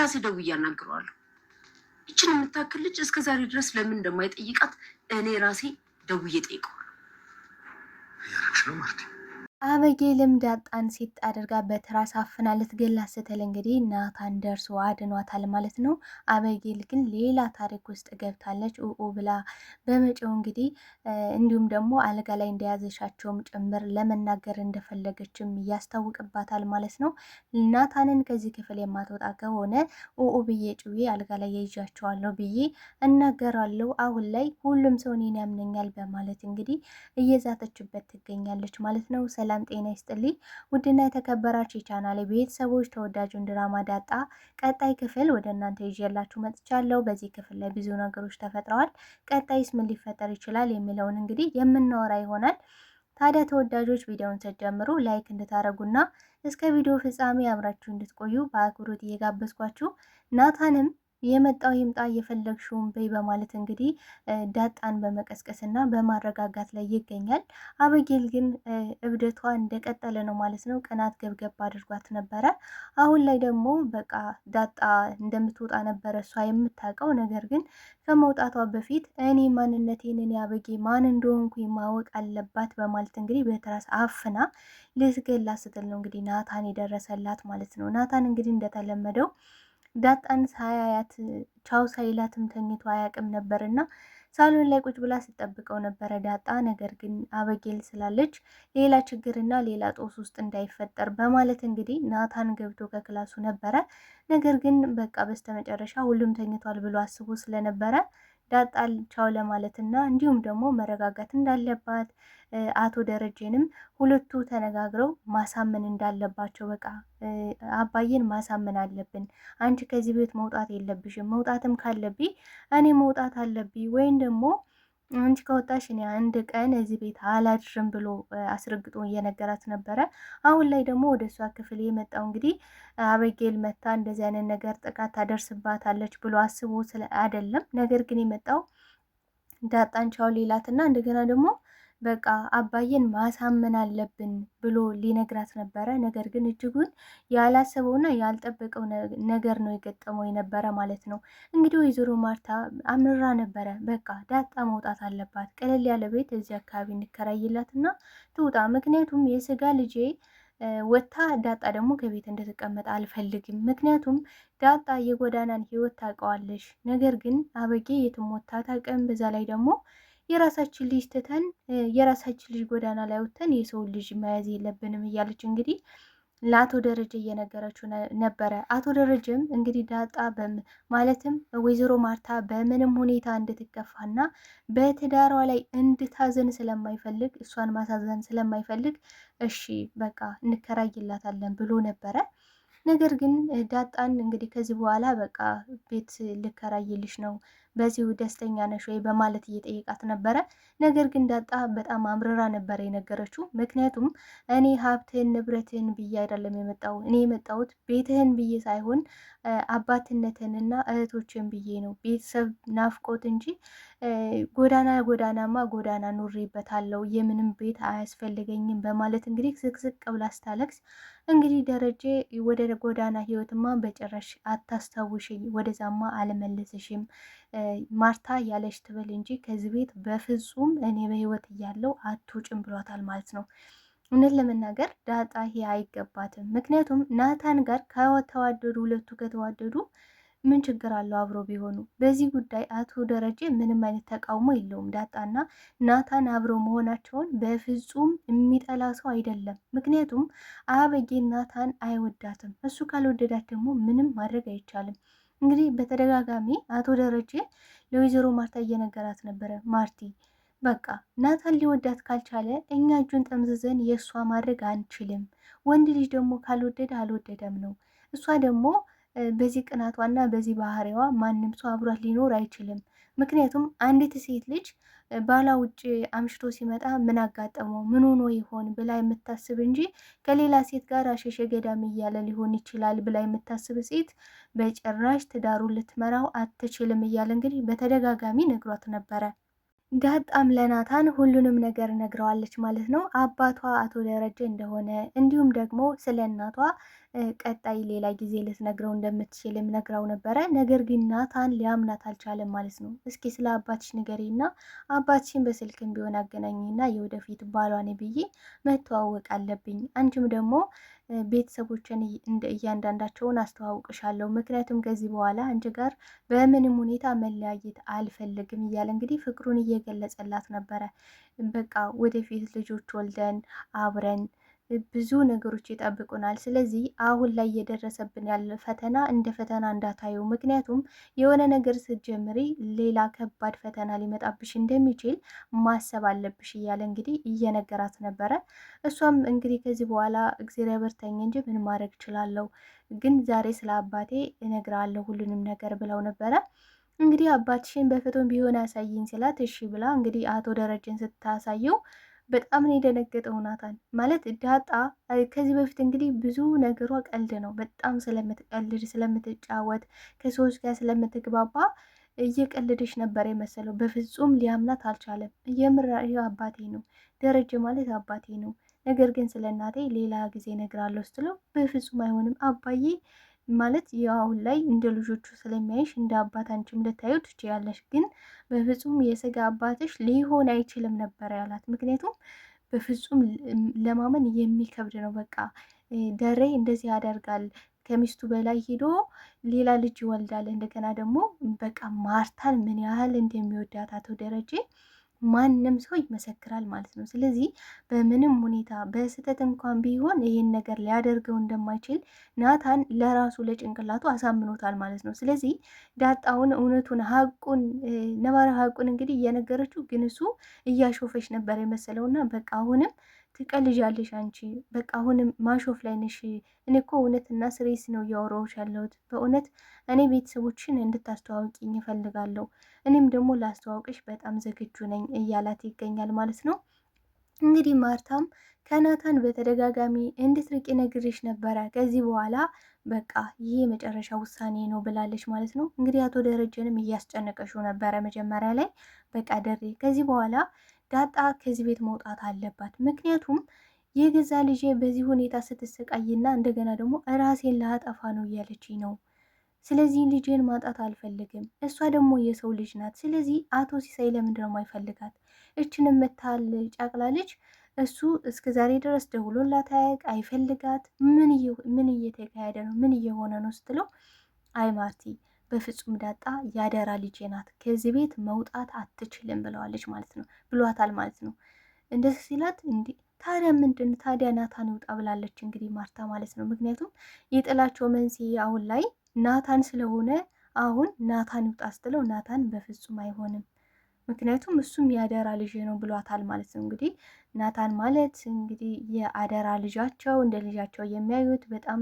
ራሴ ደውዬ አናግረዋለሁ። ይችን የምታክል ልጅ እስከ ዛሬ ድረስ ለምን እንደማይጠይቃት እኔ ራሴ ደውዬ ጠይቀዋለሁ። ያረግሽ ነው ማርቲ። አበጌልም ዳጣን ሲጥ አድርጋ በትራስ አፍና ልትገላት ስትል እንግዲህ ናታን ደርሶ አድኗታል ማለት ነው። አበጌል ግን ሌላ ታሪክ ውስጥ ገብታለች ብላ በመጪው እንግዲህ እንዲሁም ደግሞ አልጋ ላይ እንደያዘሻቸውም ጭምር ለመናገር እንደፈለገችም ያስታውቅባታል ማለት ነው። ናታንን ከዚህ ክፍል የማትወጣ ከሆነ ብዬ ጭዌ አልጋ ላይ የይዣቸዋለሁ ብዬ እናገራለሁ። አሁን ላይ ሁሉም ሰው እኔን ያምነኛል በማለት እንግዲህ እየዛተችበት ትገኛለች ማለት ነው። ሰላም ጤና ይስጥልኝ ውድና የተከበራችሁ የቻናሌ ቤተሰቦች፣ ተወዳጁን ድራማ ዳጣ ቀጣይ ክፍል ወደ እናንተ ይዤላችሁ መጥቻለሁ። በዚህ ክፍል ላይ ብዙ ነገሮች ተፈጥረዋል። ቀጣይስ ምን ሊፈጠር ይችላል የሚለውን እንግዲህ የምናወራ ይሆናል። ታዲያ ተወዳጆች ቪዲዮውን ስትጀምሩ ላይክ እንድታደርጉና እስከ ቪዲዮ ፍጻሜ አብራችሁ እንድትቆዩ በአክብሮት እየጋበዝኳችሁ ናታንም የመጣው ይምጣ እየፈለግሽውን በይ በማለት እንግዲህ ዳጣን በመቀስቀስና በማረጋጋት ላይ ይገኛል። አበጌል ግን እብደቷ እንደቀጠለ ነው ማለት ነው። ቅናት ገብገብ አድርጓት ነበረ። አሁን ላይ ደግሞ በቃ ዳጣ እንደምትወጣ ነበረ እሷ የምታውቀው። ነገር ግን ከመውጣቷ በፊት እኔ ማንነቴን እኔ አበጌ ማን እንደሆንኩ ማወቅ አለባት በማለት እንግዲህ በትራስ አፍና ልትገላ ስትል ነው እንግዲህ ናታን የደረሰላት ማለት ነው። ናታን እንግዲህ እንደተለመደው ዳጣን ሳያያት ቻው ሳይላትም ተኝቶ አያውቅም ነበርና ሳሎን ላይ ቁጭ ብላ ስጠብቀው ነበረ ዳጣ። ነገር ግን አበጌል ስላለች ሌላ ችግርና ሌላ ጦስ ውስጥ እንዳይፈጠር በማለት እንግዲህ ናታን ገብቶ ከክላሱ ነበረ። ነገር ግን በቃ በስተመጨረሻ ሁሉም ተኝቷል ብሎ አስቦ ስለነበረ ዳጣል ቻው ለማለትና እንዲሁም ደግሞ መረጋጋት እንዳለባት አቶ ደረጀንም ሁለቱ ተነጋግረው ማሳመን እንዳለባቸው በቃ አባዬን ማሳመን አለብን። አንቺ ከዚህ ቤት መውጣት የለብሽም፣ መውጣትም ካለብኝ እኔ መውጣት አለብኝ ወይም ደግሞ አንቺ ከወጣሽ እኔ አንድ ቀን እዚህ ቤት አላድርም ብሎ አስረግጦ እየነገራት ነበረ። አሁን ላይ ደግሞ ወደ እሷ ክፍል የመጣው እንግዲህ አበጌል መታ እንደዚህ አይነት ነገር ጥቃት ታደርስባታለች ብሎ አስቦ አይደለም። ነገር ግን የመጣው ዳጣን ቻው ሌላትና እንደገና ደግሞ በቃ አባዬን ማሳመን አለብን ብሎ ሊነግራት ነበረ። ነገር ግን እጅጉን ያላሰበውና ያልጠበቀው ነገር ነው የገጠመው የነበረ ማለት ነው። እንግዲህ ወይዘሮ ማርታ አምራ ነበረ በቃ ዳጣ መውጣት አለባት፣ ቀለል ያለ ቤት እዚህ አካባቢ እንከራይላትና ትውጣ፣ ምክንያቱም የስጋ ልጄ ወታ ዳጣ ደግሞ ከቤት እንድትቀመጥ አልፈልግም። ምክንያቱም ዳጣ የጎዳናን ህይወት ታውቀዋለሽ፣ ነገር ግን አበጌ የትም ወታ ታውቅም። በዛ ላይ ደግሞ የራሳችን ልጅ ትተን የራሳችን ልጅ ጎዳና ላይ ወጥተን የሰው ልጅ መያዝ የለብንም እያለች እንግዲህ ለአቶ ደረጀ እየነገረችው ነበረ። አቶ ደረጀም እንግዲህ ዳጣ ማለትም ወይዘሮ ማርታ በምንም ሁኔታ እንድትከፋና በትዳሯ ላይ እንድታዘን ስለማይፈልግ እሷን ማሳዘን ስለማይፈልግ እሺ በቃ እንከራይላታለን ብሎ ነበረ። ነገር ግን ዳጣን እንግዲህ ከዚህ በኋላ በቃ ቤት ልከራይልሽ ነው፣ በዚሁ ደስተኛ ነሽ ወይ በማለት እየጠየቃት ነበረ። ነገር ግን ዳጣ በጣም አምርራ ነበረ የነገረችው። ምክንያቱም እኔ ሀብትህን ንብረትህን ብዬ አይደለም የመጣው፣ እኔ የመጣሁት ቤትህን ብዬ ሳይሆን አባትነትንና እህቶችን ብዬ ነው፣ ቤተሰብ ናፍቆት እንጂ ጎዳናማ ጎዳና ኑሬበታለሁ፣ የምንም ቤት አያስፈልገኝም በማለት እንግዲህ ስቅስቅ ብላ ስታለቅስ እንግዲህ ደረጀ ወደ ጎዳና ህይወትማ በጭራሽ አታስታውሽኝ፣ ወደዛማ አልመልስሽም፣ ማርታ ያለሽ ትበል እንጂ ከዚህ ቤት በፍጹም እኔ በህይወት እያለው አትውጭም ብሏታል ማለት ነው። እውነት ለመናገር ዳጣ ይሄ አይገባትም። ምክንያቱም ናታን ጋር ከተዋደዱ ሁለቱ ከተዋደዱ ምን ችግር አለው አብሮ ቢሆኑ? በዚህ ጉዳይ አቶ ደረጀ ምንም አይነት ተቃውሞ የለውም። ዳጣና ናታን አብሮ መሆናቸውን በፍጹም የሚጠላ ሰው አይደለም። ምክንያቱም አበጌ ናታን አይወዳትም። እሱ ካልወደዳት ደግሞ ምንም ማድረግ አይቻልም። እንግዲህ በተደጋጋሚ አቶ ደረጀ ለወይዘሮ ማርታ እየነገራት ነበረ። ማርቲ በቃ ናታን ሊወዳት ካልቻለ እኛ እጁን ጠምዝዘን የእሷ ማድረግ አንችልም። ወንድ ልጅ ደግሞ ካልወደደ አልወደደም ነው። እሷ ደግሞ በዚህ ቅናቷና በዚህ ባህሪዋ ማንም ሰው አብሯት ሊኖር አይችልም። ምክንያቱም አንዲት ሴት ልጅ ባላ ውጭ አምሽቶ ሲመጣ ምን አጋጠመው ምን ሆኖ ይሆን ብላ የምታስብ እንጂ ከሌላ ሴት ጋር አሸሸ ገዳም እያለ ሊሆን ይችላል ብላ የምታስብ ሴት በጭራሽ ትዳሩን ልትመራው አትችልም እያለ እንግዲህ በተደጋጋሚ ነግሯት ነበረ። ዳጣም ለናታን ሁሉንም ነገር ነግረዋለች ማለት ነው። አባቷ አቶ ደረጀ እንደሆነ እንዲሁም ደግሞ ስለ እናቷ ቀጣይ ሌላ ጊዜ ልትነግረው እንደምትችልም ነግራው ነበረ። ነገር ግን ናታን ሊያምናት አልቻለም ማለት ነው። እስኪ ስለ አባትሽ ንገሪና አባትሽን በስልክም ቢሆን አገናኝና የወደፊት ባሏን ብዬ መተዋወቅ አለብኝ። አንቺም ደግሞ ቤተሰቦችን እያንዳንዳቸውን አስተዋውቅሻለሁ። ምክንያቱም ከዚህ በኋላ አንቺ ጋር በምንም ሁኔታ መለያየት አልፈልግም እያለ እንግዲህ ፍቅሩን እየገለጸላት ነበረ። በቃ ወደፊት ልጆች ወልደን አብረን ብዙ ነገሮች ይጠብቁናል። ስለዚህ አሁን ላይ እየደረሰብን ያለ ፈተና እንደ ፈተና እንዳታዩ፣ ምክንያቱም የሆነ ነገር ስትጀምሪ ሌላ ከባድ ፈተና ሊመጣብሽ እንደሚችል ማሰብ አለብሽ እያለ እንግዲህ እየነገራት ነበረ። እሷም እንግዲህ ከዚህ በኋላ እግዜር ያበርታኝ እንጂ ምን ማድረግ እችላለሁ፣ ግን ዛሬ ስለ አባቴ እነግርሃለሁ ሁሉንም ነገር ብለው ነበረ። እንግዲህ አባትሽን በፎቶም ቢሆን ያሳይኝ ስላት እሺ ብላ እንግዲህ አቶ ደረጀን ስታሳየው በጣም ነው የደነገጠው ናታን። ማለት ዳጣ ከዚህ በፊት እንግዲህ ብዙ ነገሯ ቀልድ ነው። በጣም ስለምትቀልድ ስለምትጫወት፣ ከሰዎች ጋር ስለምትግባባ እየቀልደች ነበር የመሰለው። በፍጹም ሊያምናት አልቻለም። የምር አባቴ ነው ደረጀ ማለት አባቴ ነው፣ ነገር ግን ስለ እናቴ ሌላ ጊዜ እነግራለሁ ስትለው በፍጹም አይሆንም አባዬ ማለት አሁን ላይ እንደ ልጆቹ ስለሚያይሽ እንደ አባት አንቺም ልታዩ ትችያለሽ፣ ግን በፍጹም የስጋ አባትሽ ሊሆን አይችልም ነበር ያላት። ምክንያቱም በፍጹም ለማመን የሚከብድ ነው። በቃ ደሬ እንደዚህ ያደርጋል፣ ከሚስቱ በላይ ሄዶ ሌላ ልጅ ይወልዳል። እንደገና ደግሞ በቃ ማርታን ምን ያህል እንደሚወዳት አቶ ደረጀ ማንም ሰው ይመሰክራል ማለት ነው። ስለዚህ በምንም ሁኔታ በስህተት እንኳን ቢሆን ይሄን ነገር ሊያደርገው እንደማይችል ናታን ለራሱ ለጭንቅላቱ አሳምኖታል ማለት ነው። ስለዚህ ዳጣውን እውነቱን ሀቁን ነባራዊ ሀቁን እንግዲህ እየነገረችው፣ ግን እሱ እያሾፈች ነበር የመሰለውና በቃ አሁንም ትቀልጃለሽ አንቺ በቃ አሁንም ማሾፍ ላይ ነሽ። እኔ እኮ እውነትና ስሬስ ነው እያወራሁሽ ያለሁት። በእውነት እኔ ቤተሰቦችን እንድታስተዋውቂኝ እፈልጋለሁ። እኔም ደግሞ ላስተዋውቅሽ በጣም ዝግጁ ነኝ እያላት ይገኛል ማለት ነው። እንግዲህ ማርታም ከናታን በተደጋጋሚ እንድትርቂ ነግሬሽ ነበረ፣ ከዚህ በኋላ በቃ ይህ የመጨረሻ ውሳኔ ነው ብላለች ማለት ነው። እንግዲህ አቶ ደረጀንም እያስጨነቀሽው ነበረ መጀመሪያ ላይ። በቃ ደሬ ከዚህ በኋላ ዳጣ ከዚህ ቤት መውጣት አለባት፣ ምክንያቱም የገዛ ልጄ በዚህ ሁኔታ ስትሰቃይና እንደገና ደግሞ ራሴን ላጠፋ ነው እያለችኝ ነው። ስለዚህ ልጄን ማጣት አልፈልግም። እሷ ደግሞ የሰው ልጅ ናት። ስለዚህ አቶ ሲሳይ ለምንድን ነው የማይፈልጋት? እችን የምታል ጨቅላ ልጅ እሱ እስከ ዛሬ ድረስ ደውሎላት አያውቅ፣ አይፈልጋት። ምን እየተካሄደ ነው? ምን እየሆነ ነው ስትለው፣ አይ ማርቲ በፍጹም ዳጣ ያደራ ልጄ ናት፣ ከዚህ ቤት መውጣት አትችልም ብለዋለች ማለት ነው ብሏታል ማለት ነው። እንደዚህ ሲላት እንዲ ታዲያ ምንድን ታዲያ ናታን ይውጣ ብላለች እንግዲህ ማርታ ማለት ነው። ምክንያቱም የጥላቸው መንስኤ አሁን ላይ ናታን ስለሆነ አሁን ናታን ይውጣ ስትለው ናታን በፍጹም አይሆንም፣ ምክንያቱም እሱም የአደራ ልጅ ነው ብሏታል ማለት ነው። እንግዲህ ናታን ማለት እንግዲህ የአደራ ልጃቸው እንደ ልጃቸው የሚያዩት በጣም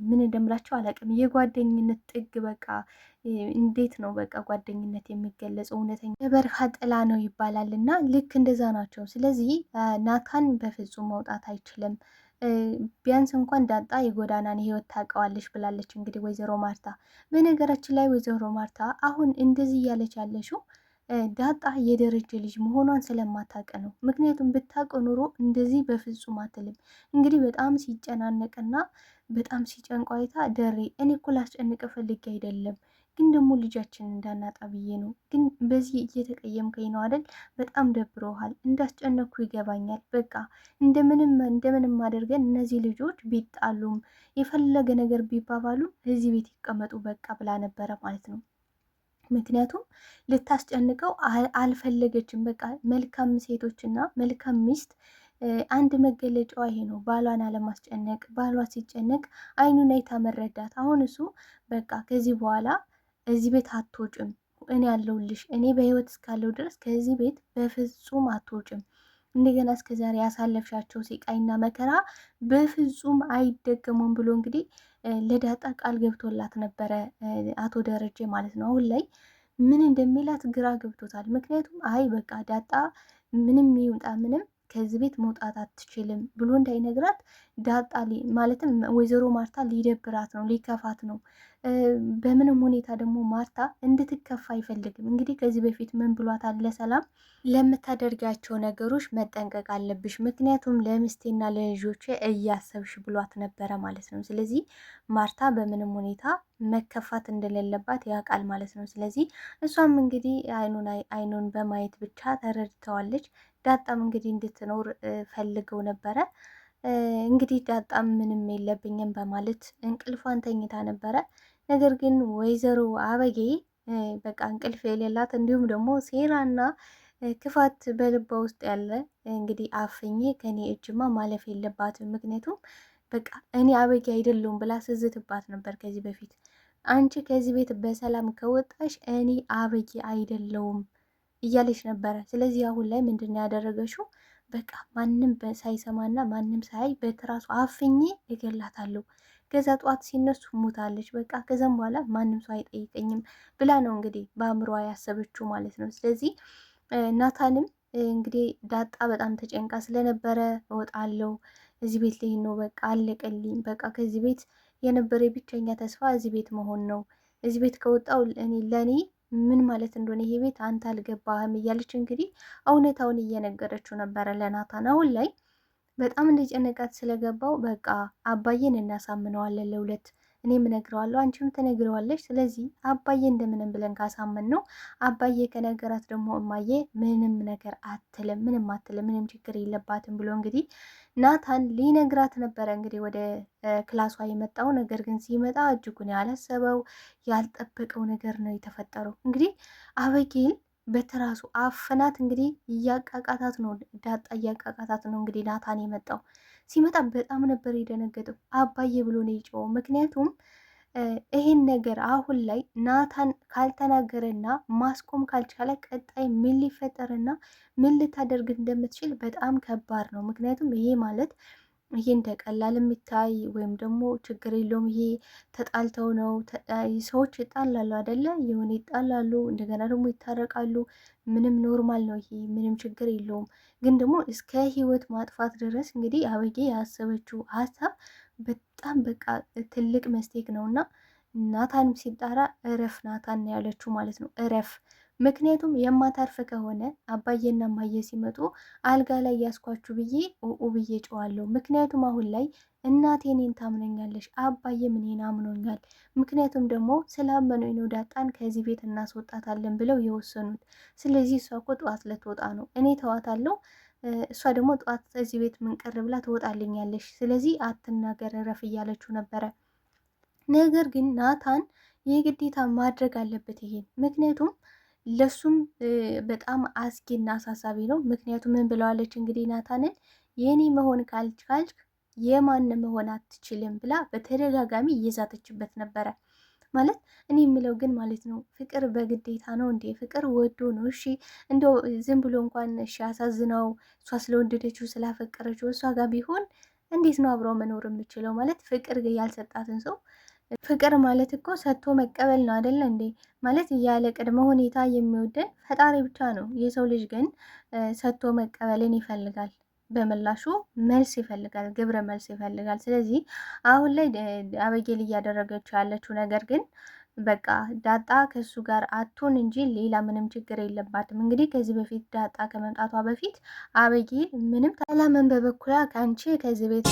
ምን እንደምላቸው አላውቅም። የጓደኝነት ጥግ በቃ እንዴት ነው በቃ ጓደኝነት የሚገለጸው? እውነተኛ የበረሃ ጥላ ነው ይባላል እና ልክ እንደዛ ናቸው። ስለዚህ ናታን በፍጹም መውጣት አይችልም። ቢያንስ እንኳን ዳጣ የጎዳናን ህይወት ታውቀዋለች ብላለች እንግዲህ ወይዘሮ ማርታ። በነገራችን ላይ ወይዘሮ ማርታ አሁን እንደዚህ እያለች ያለሽው ዳጣ የደረጀ ልጅ መሆኗን ስለማታውቅ ነው። ምክንያቱም ብታውቅ ኑሮ እንደዚህ በፍጹም አትልም። እንግዲህ በጣም ሲጨናነቅና በጣም ሲጨንቋ አይታ ደሬ እኔ እኮ ላስጨንቅ ፈልጌ አይደለም፣ ግን ደግሞ ልጃችን እንዳናጣ ብዬ ነው። ግን በዚህ እየተቀየምከኝ ነው አይደል? በጣም ደብሮሃል። እንዳስጨነኩ ይገባኛል። በቃ እንደምንም አድርገን እነዚህ ልጆች ቢጣሉም የፈለገ ነገር ቢባባሉም እዚህ ቤት ይቀመጡ በቃ ብላ ነበረ ማለት ነው። ምክንያቱም ልታስጨንቀው አልፈለገችም። በቃ መልካም ሴቶችና መልካም ሚስት አንድ መገለጫዋ ይሄ ነው፣ ባሏን አለማስጨነቅ። ባሏ ሲጨነቅ አይኑን አይታ መረዳት። አሁን እሱ በቃ ከዚህ በኋላ እዚህ ቤት አትወጭም፣ እኔ ያለሁልሽ፣ እኔ በህይወት እስካለው ድረስ ከዚህ ቤት በፍጹም አትወጭም። እንደገና እስከዛሬ ያሳለፍሻቸው ስቃይና መከራ በፍጹም አይደገሙም ብሎ እንግዲህ ለዳጣ ቃል ገብቶላት ነበረ አቶ ደረጀ ማለት ነው። አሁን ላይ ምን እንደሚላት ግራ ገብቶታል። ምክንያቱም አይ በቃ ዳጣ ምንም ይውጣ ምንም ከዚህ ቤት መውጣት አትችልም ብሎ እንዳይነግራት ዳጣ ማለትም ወይዘሮ ማርታ ሊደብራት ነው፣ ሊከፋት ነው። በምንም ሁኔታ ደግሞ ማርታ እንድትከፋ አይፈልግም። እንግዲህ ከዚህ በፊት ምን ብሏታል? ለሰላም ለምታደርጋቸው ነገሮች መጠንቀቅ አለብሽ፣ ምክንያቱም ለሚስቴና ለልጆቼ እያሰብሽ ብሏት ነበረ ማለት ነው። ስለዚህ ማርታ በምንም ሁኔታ መከፋት እንደሌለባት ያውቃል ማለት ነው። ስለዚህ እሷም እንግዲህ አይኑን በማየት ብቻ ተረድተዋለች። ዳጣም እንግዲህ እንድትኖር ፈልገው ነበረ። እንግዲህ ዳጣም ምንም የለብኝም በማለት እንቅልፏን ተኝታ ነበረ። ነገር ግን ወይዘሮ አበጌ በቃ እንቅልፍ የሌላት እንዲሁም ደግሞ ሴራና ክፋት በልባ ውስጥ ያለ እንግዲህ አፍኜ ከኔ እጅማ ማለፍ የለባትም፣ ምክንያቱም በቃ እኔ አበጌ አይደለሁም ብላ ስዝትባት ነበር ከዚህ በፊት። አንቺ ከዚህ ቤት በሰላም ከወጣሽ እኔ አበጌ አይደለሁም እያለች ነበረ። ስለዚህ አሁን ላይ ምንድን ነው ያደረገችው? በቃ ማንም ሳይሰማና ማንም ሳይ በትራሱ አፍኜ እገላታለሁ። ከዛ ጠዋት ሲነሱ ሞታለች። በቃ ከዛም በኋላ ማንም ሰው አይጠይቀኝም ብላ ነው እንግዲህ በአእምሯ ያሰበችው ማለት ነው። ስለዚህ ናታንም እንግዲህ ዳጣ በጣም ተጨንቃ ስለነበረ እወጣለሁ፣ እዚህ ቤት ልሄድ ነው፣ በቃ አለቀልኝ፣ በቃ ከዚህ ቤት የነበረ ብቸኛ ተስፋ እዚህ ቤት መሆን ነው። እዚህ ቤት ከወጣው ለእኔ ምን ማለት እንደሆነ ይሄ ቤት አንተ አልገባህም እያለች እንግዲህ እውነታውን እየነገረችው ነበረ ለናታን። አሁን ላይ በጣም እንደጨነቃት ስለገባው በቃ አባዬን እናሳምነዋለን ለሁለት፣ እኔም እነግረዋለሁ አንቺም ትነግረዋለች። ስለዚህ አባዬ እንደምንም ብለን ካሳመን ነው። አባዬ ከነገራት ደግሞ እማዬ ምንም ነገር አትልም፣ ምንም አትልም፣ ምንም ችግር የለባትም ብሎ እንግዲህ ናታን ሊነግራት ነበረ እንግዲህ ወደ ክላሷ የመጣው። ነገር ግን ሲመጣ እጅጉን ያላሰበው ያልጠበቀው ነገር ነው የተፈጠረው። እንግዲህ አበጌል በትራሱ አፍናት እንግዲህ እያቃቃታት ነው፣ ዳጣ እያቃቃታት ነው። እንግዲህ ናታን የመጣው ሲመጣ በጣም ነበር የደነገጠው። አባዬ ብሎ ነው የጮኸው። ምክንያቱም ይሄን ነገር አሁን ላይ ናታን ካልተናገረና ማስቆም ካልቻለ ቀጣይ ምን ሊፈጠርና ምን ልታደርግ እንደምትችል በጣም ከባድ ነው። ምክንያቱም ይሄ ማለት ይሄ እንደ ቀላል የሚታይ ወይም ደግሞ ችግር የለውም፣ ይሄ ተጣልተው ነው። ሰዎች ይጣላሉ አይደለ? የሆነ ይጣላሉ፣ እንደገና ደግሞ ይታረቃሉ። ምንም ኖርማል ነው፣ ይሄ ምንም ችግር የለውም። ግን ደግሞ እስከ ህይወት ማጥፋት ድረስ እንግዲህ አበጌ ያሰበችው ሀሳብ በጣም በቃ ትልቅ መስቴክ ነው እና ናታንም ሲጣራ እረፍ ናታን ነው ያለችው ማለት ነው። እረፍ፣ ምክንያቱም የማታርፍ ከሆነ አባዬና እማዬ ሲመጡ አልጋ ላይ ያስኳችሁ ብዬ ብዬ ጨዋለሁ። ምክንያቱም አሁን ላይ እናቴ እኔን ታምነኛለሽ፣ አባዬም እኔን አምኖኛል። ምክንያቱም ደግሞ ስላመኑኝ ነው ዳጣን ከዚህ ቤት እናስወጣታለን ብለው የወሰኑት። ስለዚህ እሷ እኮ ጠዋት ልትወጣ ነው፣ እኔ ተዋታለሁ፣ እሷ ደግሞ ጠዋት እዚህ ቤት ምንቀር ብላ ትወጣልኛለሽ። ስለዚህ አትናገር፣ እረፍ እያለችው ነበረ። ነገር ግን ናታን የግዴታ ማድረግ አለበት ይሄን፣ ምክንያቱም ለሱም በጣም አስጊና አሳሳቢ ነው። ምክንያቱም ምን ብለዋለች እንግዲህ ናታንን የኔ መሆን ካልቻልክ የማን መሆን አትችልም ብላ በተደጋጋሚ እየዛተችበት ነበረ። ማለት እኔ የምለው ግን ማለት ነው ፍቅር በግዴታ ነው እንዴ? ፍቅር ወዶ ነው? እሺ እንደው ዝም ብሎ እንኳን እሺ አሳዝነው እሷ ስለወደደችው ስላፈቀረችው እሷ ጋር ቢሆን እንዴት ነው አብረው መኖር የምችለው? ማለት ፍቅር ያልሰጣትን ሰው ፍቅር ማለት እኮ ሰጥቶ መቀበል ነው አይደለ እንዴ? ማለት ያለ ቅድመ ሁኔታ የሚወደን ፈጣሪ ብቻ ነው። የሰው ልጅ ግን ሰጥቶ መቀበልን ይፈልጋል። በምላሹ መልስ ይፈልጋል፣ ግብረ መልስ ይፈልጋል። ስለዚህ አሁን ላይ አበጌል እያደረገችው ያለችው ነገር ግን በቃ ዳጣ ከሱ ጋር አትሆን እንጂ ሌላ ምንም ችግር የለባትም። እንግዲህ ከዚህ በፊት ዳጣ ከመምጣቷ በፊት አበጌል ምንም ሰላምን በበኩላ ከአንቺ ከዚህ ቤት